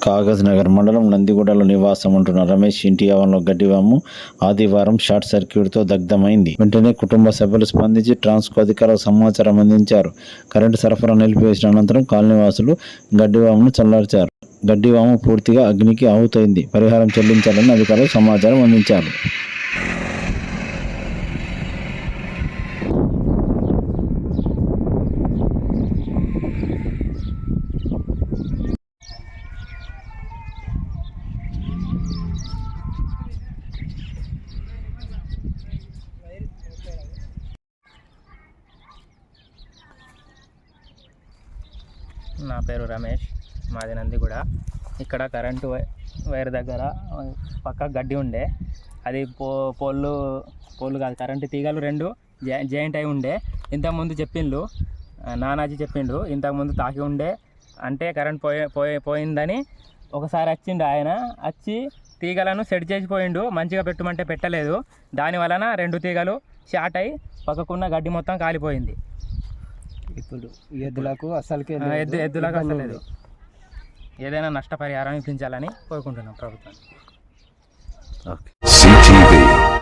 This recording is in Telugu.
కాగజ్ నగర్ మండలం నందిగూడలో నివాసం ఉంటున్న రమేష్ ఇంటి ఆవరణలో గడ్డివాము ఆదివారం షార్ట్ సర్క్యూట్తో దగ్ధమైంది. వెంటనే కుటుంబ సభ్యులు స్పందించి ట్రాన్స్కో అధికారులకు సమాచారం అందించారు. కరెంటు సరఫరా నిలిపివేసిన అనంతరం కాలనీవాసులు గడ్డివామును చల్లార్చారు. గడ్డివాము పూర్తిగా అగ్నికి ఆహుతైంది. పరిహారం చెల్లించాలని అధికారులు సమాచారం అందించారు. నా పేరు రమేష్, మాది నందిగూడ. ఇక్కడ కరెంటు వైర్ దగ్గర పక్క గడ్డి ఉండే, అది పోళ్ళు కాదు, కరెంటు తీగలు రెండు జాయింట్ అయి ఉండే. ఇంతకుముందు చెప్పిండు నానాజీ చెప్పిండు, ఇంతకుముందు తాకి ఉండే అంటే కరెంట్ పోయిందని ఒకసారి వచ్చిండు. ఆయన వచ్చి తీగలను సెట్ చేసిపోయిండు, మంచిగా పెట్టమంటే పెట్టలేదు. దాని వలన రెండు తీగలు షార్ట్ అయి పక్కకున్న గడ్డి మొత్తం కాలిపోయింది. ఇప్పుడు ఎద్దులకు అసలుకే ఎద్దులకు అసలు లేదు. ఏదైనా నష్టపరిహారం ఇప్పించాలని కోరుకుంటున్నాం ప్రభుత్వాన్ని. ఓకే.